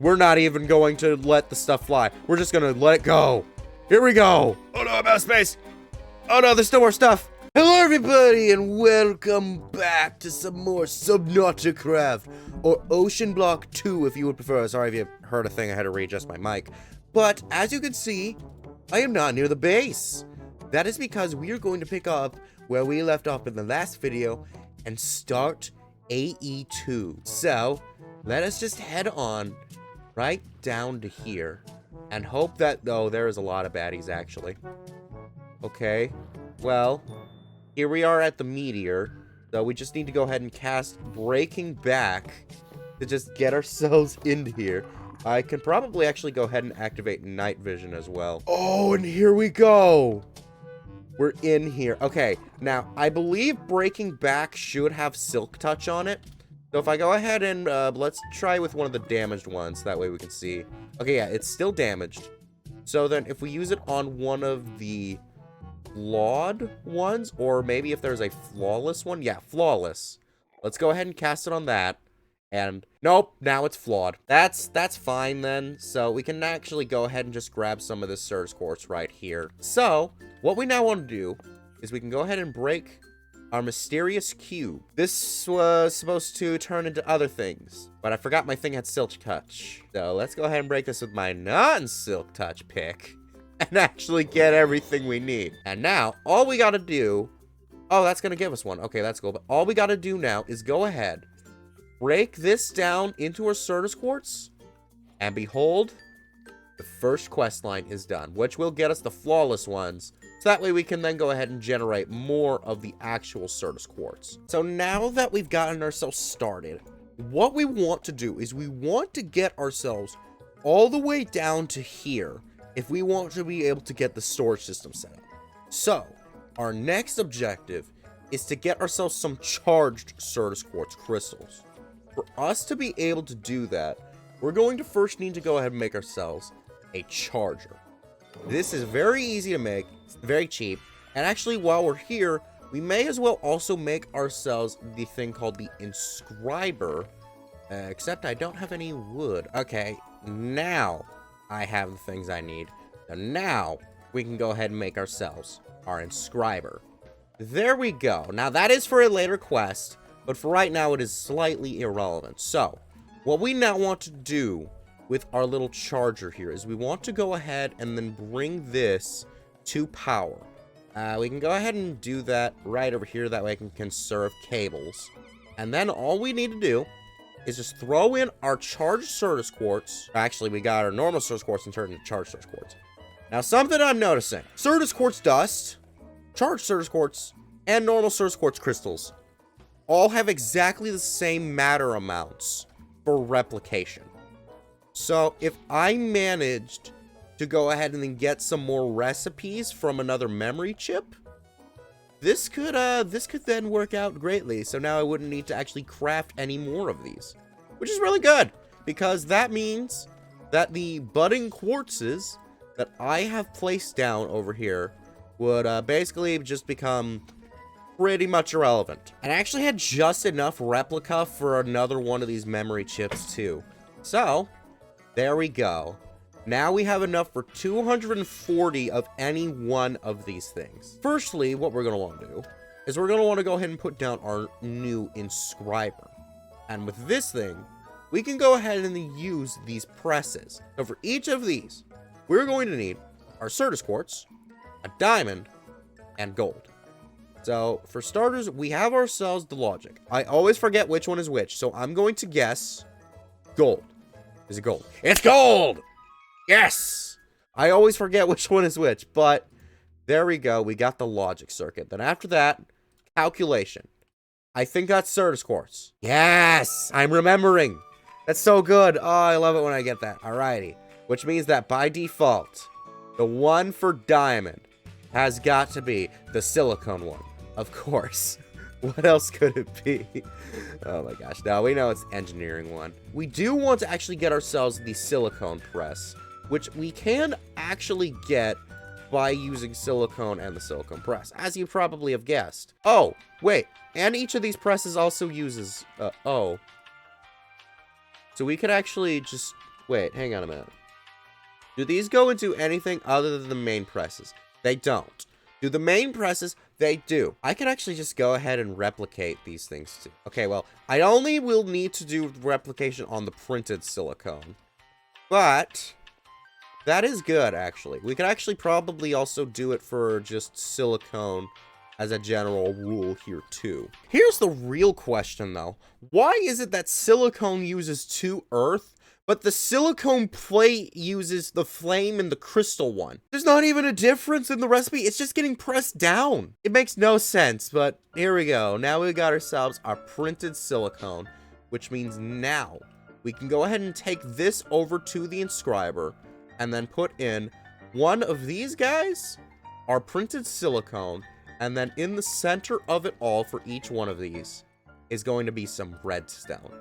We're not even going to let the stuff fly. We're just gonna let it go. Here we go. Oh no, I'm out of space. Oh no, there's still more stuff. Hello everybody and welcome back to some more Subnauticraft, or Oceanblock 2 if you would prefer. Sorry if you heard a thing, I had to readjust my mic. But as you can see, I am not near the base. That is because we are going to pick up where we left off in the last video and start AE2. So, let us just head on right down to here and hope that, oh, there is a lot of baddies actually. Okay, well, here we are at the meteor, so we just need to go ahead and cast Breaking Back to just get ourselves into here. I can probably actually go ahead and activate night vision as well. Oh, and here we go. We're in here. Okay, now, I believe Breaking Back should have Silk Touch on it. So if I go ahead and, let's try with one of the damaged ones. That way we can see. Okay, yeah, it's still damaged. So then if we use it on one of the flawed ones, or maybe if there's a flawless one. Yeah, flawless. Let's go ahead and cast it on that. And nope, now it's flawed. That's fine then. So we can actually go ahead and just grab some of this Surge Quartz right here. So what we now want to do is we can go ahead and break our mysterious cube. This was supposed to turn into other things, but I forgot my thing had Silk Touch. So let's go ahead and break this with my non-Silk Touch pick and actually get everything we need. And now all we gotta do, oh, that's gonna give us one. Okay, that's cool. But all we gotta do now is go ahead, break this down into our Certus Quartz, and behold, the first quest line is done, which will get us the flawless ones. So that way we can then go ahead and generate more of the actual Certus Quartz. So now that we've gotten ourselves started, what we want to do is we want to get ourselves all the way down to here if we want to be able to get the storage system set up. So our next objective is to get ourselves some charged Certus Quartz crystals. For us to be able to do that, we're going to first need to go ahead and make ourselves a charger. This is very easy to make, it's very cheap, and actually while we're here, we may as well also make ourselves the thing called the inscriber, except I don't have any wood. Okay, now I have the things I need. And now we can go ahead and make ourselves our inscriber. There we go. Now that is for a later quest, but for right now it is slightly irrelevant. So what we now want to do with our little charger here is we want to go ahead and then bring this to power. We can go ahead and do that right over here. That way I can conserve cables. And then all we need to do is just throw in our charged Certus Quartz. Actually, we got our normal Certus Quartz and turned into charged Certus Quartz. Now, something I'm noticing. Certus Quartz dust, charged Certus Quartz, and normal Certus Quartz crystals all have exactly the same matter amounts for replication. So, if I managed to go ahead and then get some more recipes from another memory chip, this could then work out greatly. So now I wouldn't need to actually craft any more of these, which is really good because that means that the budding quartzes that I have placed down over here would basically just become pretty much irrelevant. And I actually had just enough replica for another one of these memory chips too. So there we go. Now we have enough for 240 of any one of these things. Firstly, what we're going to want to do is we're going to want to go ahead and put down our new inscriber. And with this thing, we can go ahead and use these presses. So for each of these, we're going to need our Certus Quartz, a diamond, and gold. So for starters, we have ourselves the logic. I always forget which one is which, so I'm going to guess gold. Is it gold? It's gold! Yes! I always forget which one is which, but there we go. We got the logic circuit. Then after that, calculation. I think that's Certus Quartz. Yes! I'm remembering. That's so good. Oh, I love it when I get that. Alrighty. Which means that by default, the one for diamond has got to be the silicone one. Of course. What else could it be? Oh my gosh. Now we know it's the engineering one. We do want to actually get ourselves the silicone press, which we can actually get by using silicone and the silicone press, as you probably have guessed. Oh, wait. And each of these presses also uses, So we could actually just Wait, hang on a minute. Do these go into anything other than the main presses? They don't. Do the main presses? They do. I can actually just go ahead and replicate these things too. Okay, well, I only will need to do replication on the printed silicone. But that is good, actually. We could actually probably also do it for just silicone as a general rule here too. Here's the real question though. Why is it that silicone uses 2 earth, but the silicone plate uses the flame and the crystal one? There's not even a difference in the recipe. It's just getting pressed down. It makes no sense, but here we go. Now we got ourselves our printed silicone, which means now we can go ahead and take this over to the inscriber and then put in one of these guys, our printed silicone, and then in the center of it all for each one of these is going to be some redstone.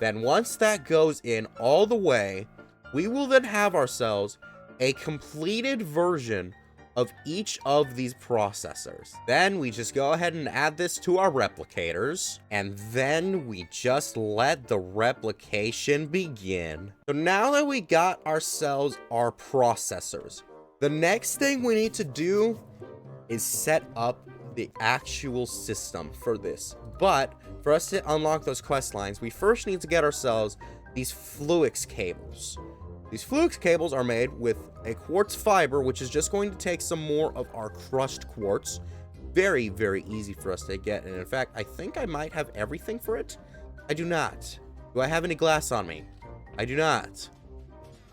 Then once that goes in all the way, we will then have ourselves a completed version of each of these processors. Then we just go ahead and add this to our replicators, and then we just let the replication begin. So now that we got ourselves our processors, the next thing we need to do is set up the actual system for this. But for us to unlock those quest lines, we first need to get ourselves these Fluix cables. These Fluix cables are made with a quartz fiber, which is just going to take some more of our crushed quartz. Very, very easy for us to get. And in fact, I think I might have everything for it. I do not. Do I have any glass on me? I do not.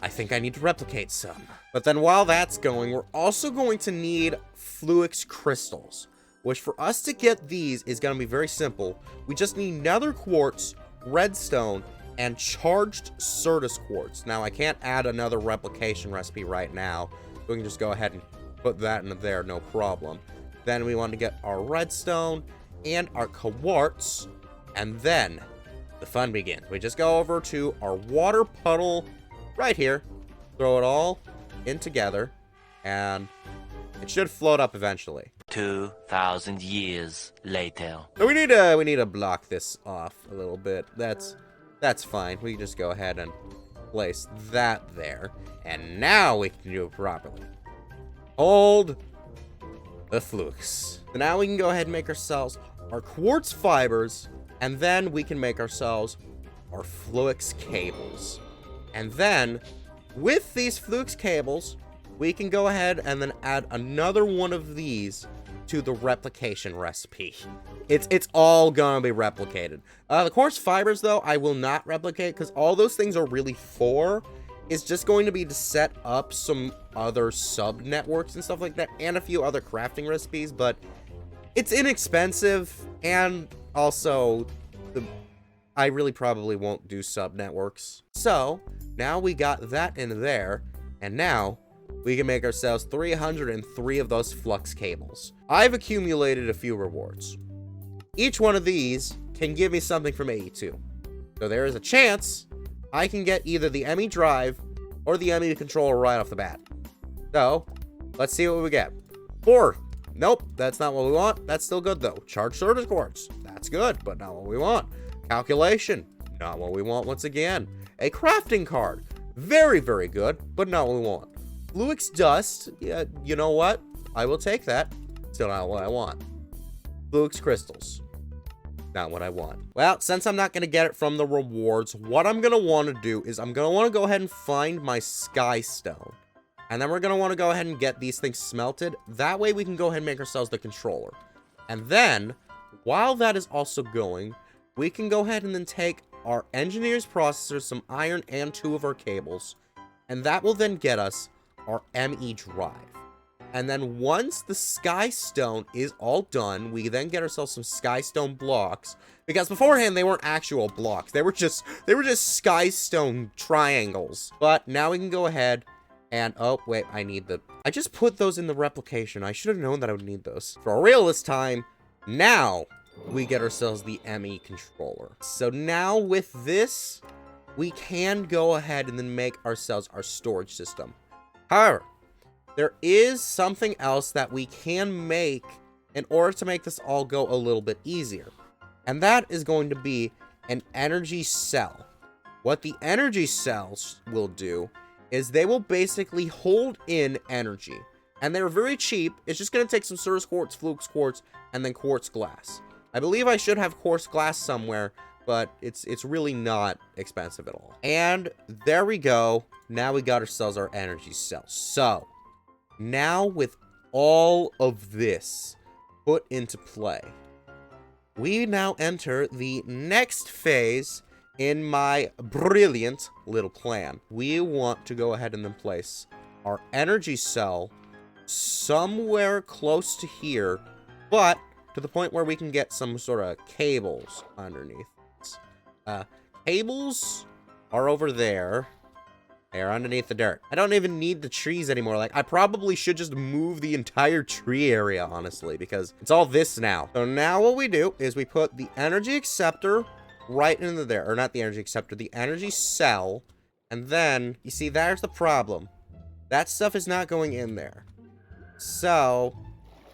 I think I need to replicate some. But then while that's going, we're also going to need Fluix crystals, which for us to get these is going to be very simple. We just need nether quartz, redstone, and charged Certus quartz. Now, I can't add another replication recipe right now. We can just go ahead and put that in there, no problem. Then we want to get our redstone and our quartz, and then the fun begins. We just go over to our water puddle right here, throw it all in together, and it should float up eventually. 2,000 years later. So we need to block this off a little bit. That's fine. We can just go ahead and place that there, and now we can do it properly. Hold the Fluix. So now we can go ahead and make ourselves our quartz fibers, and then we can make ourselves our Fluix cables. And then, with these Fluix cables, we can go ahead and then add another one of these to the replication recipe. It's all gonna be replicated. The quartz fibers, though, I will not replicate, because all those things are really for is just going to be to set up some other sub-networks and stuff like that, and a few other crafting recipes, but it's inexpensive, and also, I really probably won't do sub-networks. So, now we got that in there, and now we can make ourselves 303 of those flux cables. I've accumulated a few rewards. Each one of these can give me something from 82. So there is a chance I can get either the ME drive or the ME controller right off the bat. So, let's see what we get. 4. Nope, that's not what we want. That's still good though. Charged Certus quartz. That's good, but not what we want. Calculation. Not what we want once again. A crafting card. Very, very good, but not what we want. Fluix dust. Yeah, you know what? I will take that. Still not what I want. Fluix crystals. Not what I want. Well, since I'm not going to get it from the rewards, what I'm going to want to do is I'm going to want to go ahead and find my sky stone. And then we're going to want to go ahead and get these things smelted. That way we can go ahead and make ourselves the controller. And then, while that is also going, we can go ahead and then take our engineer's processors, some iron, and 2 of our cables. And that will then get us our ME drive. And then once the sky stone is all done, we then get ourselves some sky stone blocks, because beforehand they weren't actual blocks. They were just sky stone triangles. But now we can go ahead and, oh wait, I just put those in the replication. I should have known that I would need those. For real this time, now we get ourselves the ME controller. So now with this, we can go ahead and then make ourselves our storage system. However, there is something else that we can make in order to make this all go a little bit easier. And that is going to be an energy cell. What the energy cells will do is they will basically hold in energy. And they're very cheap. It's just going to take some Certus quartz, Flux quartz, and then quartz glass. I believe I should have quartz glass somewhere, but it's really not expensive at all. And there we go. Now we got ourselves our energy cells. So, now with all of this put into play, we now enter the next phase in my brilliant little plan. We want to go ahead and then place our energy cell somewhere close to here, but to the point where we can get some sort of cables underneath. Cables are over there. They're underneath the dirt. I don't even need the trees anymore. Like, I probably should just move the entire tree area, honestly, because it's all this now. So now what we do is we put the energy acceptor right into there. Or not the energy acceptor, the energy cell. And then, you see, there's the problem. That stuff is not going in there. So,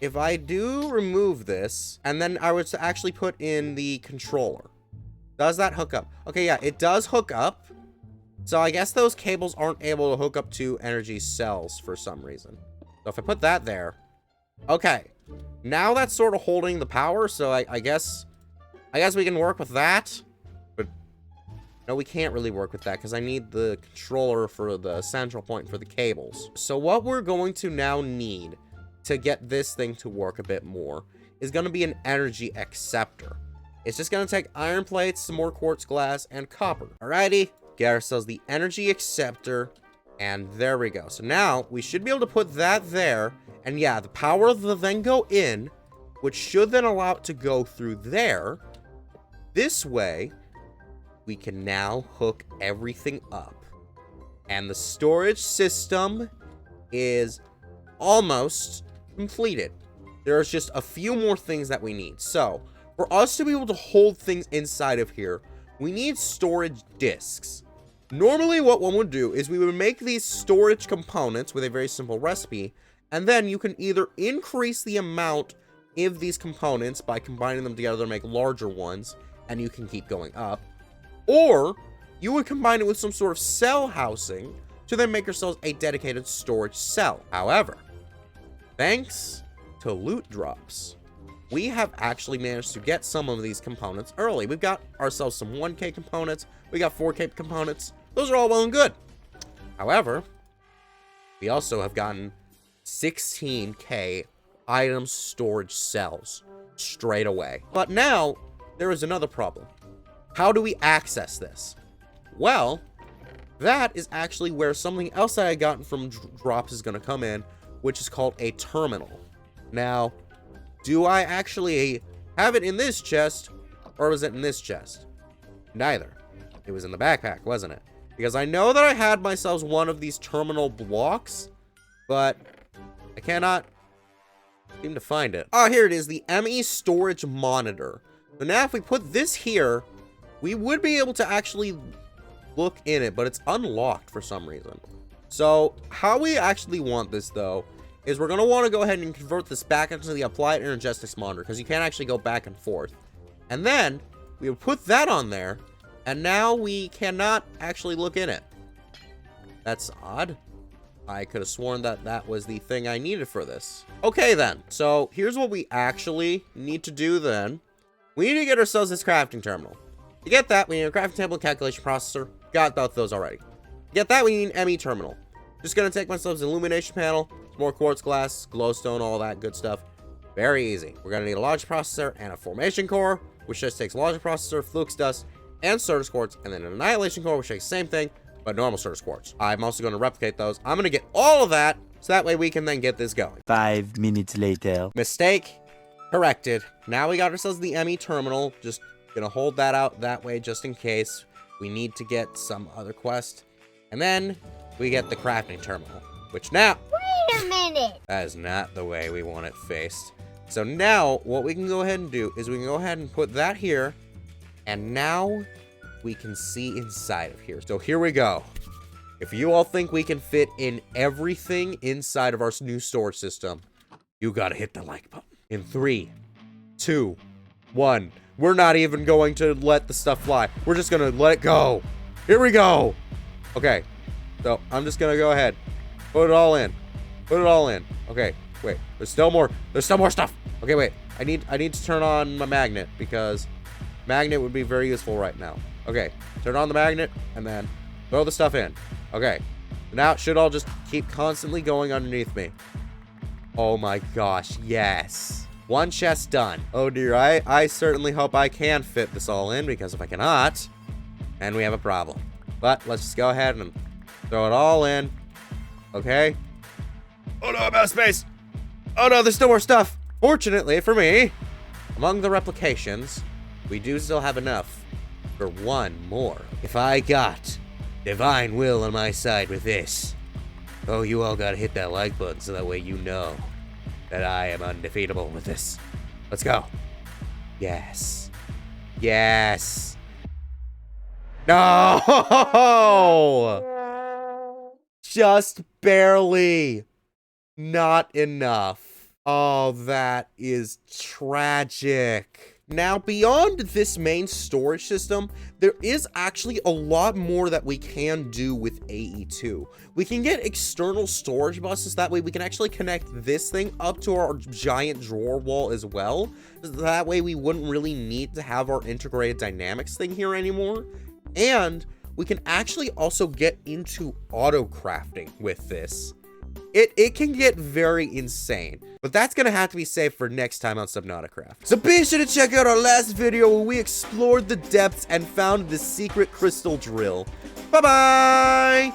if I do remove this, and then I would actually put in the controller. Does that hook up? Okay, yeah, it does hook up. So I guess those cables aren't able to hook up to energy cells for some reason. So if I put that there, okay. Now that's sort of holding the power, so I guess we can work with that. But no, we can't really work with that because I need the controller for the central point for the cables. So what we're going to now need to get this thing to work a bit more is going to be an energy acceptor. It's just going to take iron plates, some more quartz glass, and copper. Alrighty. Get ourselves the energy acceptor, and there we go. So now we should be able to put that there, and yeah, the power will then go in, which should then allow it to go through there. This way, we can now hook everything up, and the storage system is almost completed. There's just a few more things that we need. So for us to be able to hold things inside of here, we need storage discs. Normally what one would do is we would make these storage components with a very simple recipe, and then you can either increase the amount of these components by combining them together to make larger ones, and you can keep going up, or you would combine it with some sort of cell housing to then make yourselves a dedicated storage cell. However, thanks to loot drops, we have actually managed to get some of these components early. We've got ourselves some 1K components. We got 4K components. Those are all well and good. However, we also have gotten 16K item storage cells straight away. But now, there is another problem. How do we access this? Well, that is actually where something else that I gotten from drops is going to come in, which is called a terminal. Now, do I actually have it in this chest, or was it in this chest? Neither. It was in the backpack, wasn't it? Because I know that I had myself one of these terminal blocks, but I cannot seem to find it. Oh, here it is, the ME storage monitor. So now if we put this here, we would be able to actually look in it, but it's unlocked for some reason. So how we actually want this, though, is we're going to want to go ahead and convert this back into the applied energistics monitor, because you can't actually go back and forth. And then we will put that on there, and now we cannot actually look in it. That's odd. I could have sworn that that was the thing I needed for this. Okay, then. So here's what we actually need to do then. We need to get ourselves this crafting terminal. To get that, we need a crafting table and calculation processor. Got both those already. To get that, we need an ME terminal. Just going to take myself an illumination panel, more quartz glass, glowstone, all that good stuff. Very easy. We're going to need a logic processor and a formation core, which just takes logic processor, flux dust, and Certus quartz, and then an annihilation core, which takes the same thing, but normal Certus quartz. I'm also going to replicate those. I'm going to get all of that, so that way we can then get this going. 5 minutes later. Mistake corrected. Now we got ourselves the ME terminal. Just going to hold that out that way just in case we need to get some other quest. And then we get the crafting terminal, which now... Wait a minute! That is not the way we want it faced. So now, what we can go ahead and do is we can go ahead and put that here, and now we can see inside of here. So here we go. If you all think we can fit in everything inside of our new storage system, you gotta hit the like button. In 3, 2, 1. We're not even going to let the stuff fly. We're just gonna let it go. Here we go. Okay. So I'm just gonna go ahead. Put it all in. Put it all in. Okay. Wait. There's still more. There's still more stuff. Okay, wait. I need to turn on my magnet because magnet would be very useful right now. Okay. Turn on the magnet and then throw the stuff in. Okay. Now it should all just keep constantly going underneath me. Oh my gosh. Yes. One chest done. Oh dear. I certainly hope I can fit this all in, because if I cannot, then we have a problem. But let's just go ahead and throw it all in. Okay. Oh no, I'm out of space. Oh no, there's still more stuff. Fortunately for me, among the replications, we do still have enough for one more. If I got divine will on my side with this, oh, you all gotta hit that like button so that way you know that I am undefeatable with this. Let's go. Yes. Yes. No! Just barely. Not enough. Oh, that is tragic. Now, beyond this main storage system, there is actually a lot more that we can do with AE2. We can get external storage buses. That way we can actually connect this thing up to our giant drawer wall as well. That way we wouldn't really need to have our integrated dynamics thing here anymore. And we can actually also get into auto crafting with this. It can get very insane, but that's gonna have to be saved for next time on Subnauticraft. So be sure to check out our last video where we explored the depths and found the secret crystal drill. Bye-bye!